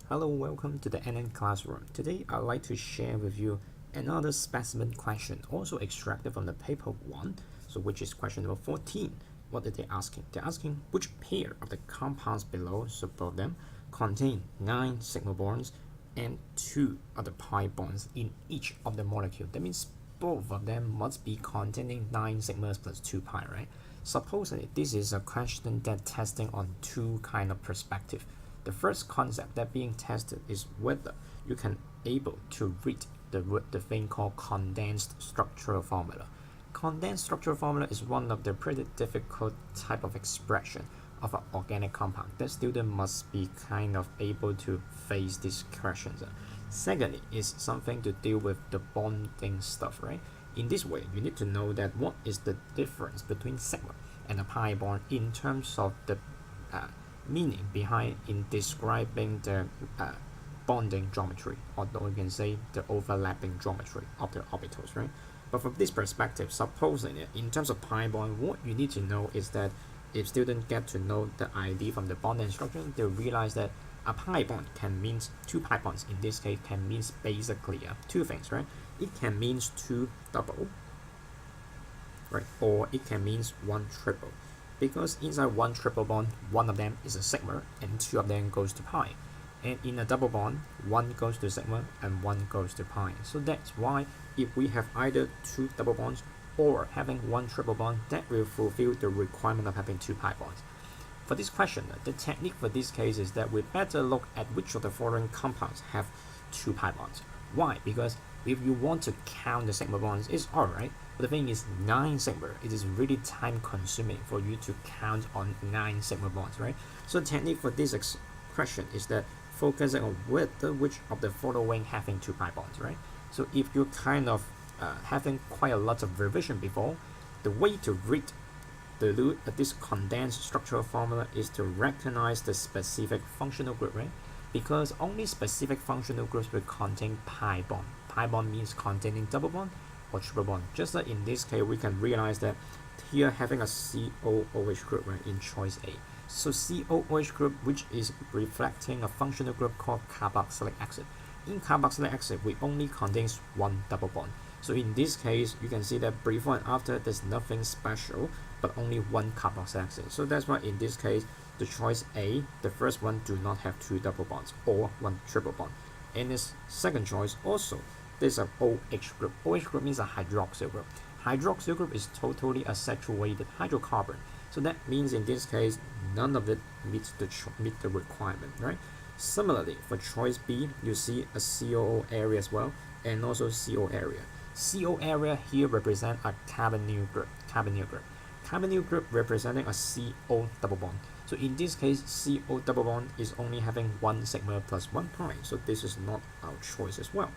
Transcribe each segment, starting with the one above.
Hello, welcome to the NN classroom. Today I'd like to share with you another specimen question, also extracted from the paper 1, so which is question number 14. What are they asking? They're asking which pair of the compounds below, so both of them, contain 9 sigma bonds and 2 other pi bonds in each of the molecule. That means both of them must be containing 9 sigmas plus 2 pi, right? Supposedly, this is a question that testing on two kind of perspective. The first concept that being tested is whether you can able to read the thing called condensed structural formula. Condensed structural formula is one of the pretty difficult type of expression of an organic compound. The student must be kind of able to face these questions. Secondly, is something to deal with the bonding stuff, right? In this way, you need to know that what is the difference between sigma and a pi bond in terms of the meaning behind in describing the bonding geometry, or you can say the overlapping geometry of the orbitals, right? But from this perspective, supposing in terms of pi bond, what you need to know is that if students get to know the idea from the bonding structure, they'll realize that a pi bond can mean 2 pi bonds. In this case, can mean basically two things, right? It can mean 2 double, right? Or it can mean 1 triple. Because inside 1 triple bond, one of them is a sigma and 2 of them goes to pi. And in a double bond, 1 goes to sigma and 1 goes to pi. So that's why if we have either 2 double bonds or having 1 triple bond, that will fulfill the requirement of having 2 pi bonds. For this question, the technique for this case is that we better look at which of the following compounds have 2 pi bonds. Why? Because if you want to count the sigma bonds, it's alright. But the thing is, 9 sigma, it is really time consuming for you to count on 9 sigma bonds, right? So the technique for this question is that focusing on whether which of the following having 2 pi bonds, right? So if you're kind of having quite a lot of revision before, the way to read this condensed structural formula is to recognize the specific functional group, right? Because only specific functional groups will contain pi bond. Pi bond means containing double bond or triple bond. Just like in this case, we can realize that here having a COOH group, right, in choice A. So COOH group, which is reflecting a functional group called carboxylic acid. In carboxylic acid, we only contains 1 double bond. So in this case, you can see that before and after, there's nothing special, but only 1 carboxylic acid. So that's why in this case, the choice A, the first one, do not have 2 double bonds or 1 triple bond. And this second choice also, there's a OH group. OH group means a hydroxyl group. Hydroxyl group is totally a saturated hydrocarbon. So that means in this case, none of it meets the requirement, right? Similarly, for choice B, you see a COO area as well, and also CO area. CO area here represent a carbonyl group. Carbonyl group representing a CO double bond. So in this case, CO double bond is only having 1 sigma plus 1 pi. So this is not our choice as well.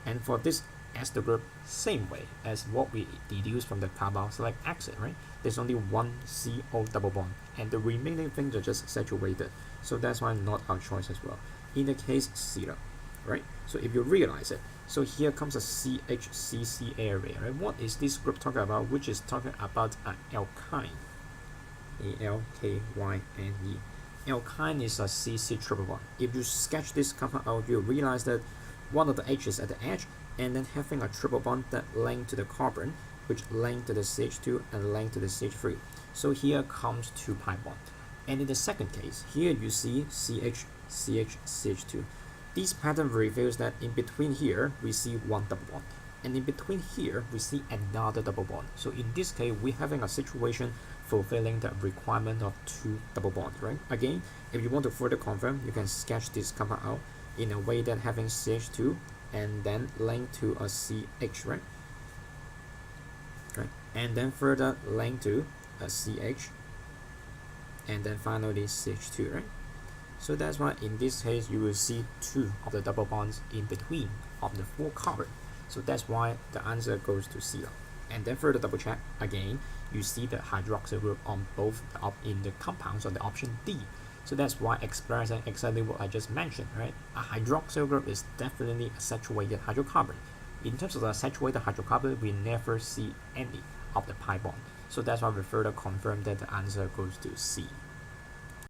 And for this ester group, same way as what we deduced from the carboxylic acid, right? There's only 1 CO double bond, and the remaining things are just saturated. So that's why not our choice as well. In the case C, right? So if you realize it, so here comes a CHCC area, right? What is this group talking about? Which is talking about an alkyne. ALKYNE. Alkyne is a CC triple bond. If you sketch this compound out, you realize that one of the H's at the edge, and then having a triple bond that link to the carbon, which link to the CH2 and link to the CH3. So here comes 2 pi bond. And in the second case, here you see CH, CH, CH2. This pattern reveals that in between here, we see 1 double bond. And in between here, we see another double bond. So in this case, we're having a situation fulfilling the requirement of 2 double bonds, right? Again, if you want to further confirm, you can sketch this compound out in a way that having CH2 and then link to a CH, right? And then further link to a CH, and then finally CH2, right? So that's why in this case you will see 2 of the double bonds in between of the 4 carbon. So that's why the answer goes to C. And then further double check again, you see the hydroxyl group on both in the compounds on the option D. So that's why expressing exactly what I just mentioned, right? A hydroxyl group is definitely a saturated hydrocarbon. In terms of the saturated hydrocarbon, we never see any of the pi bond. So that's why we further confirm that the answer goes to C.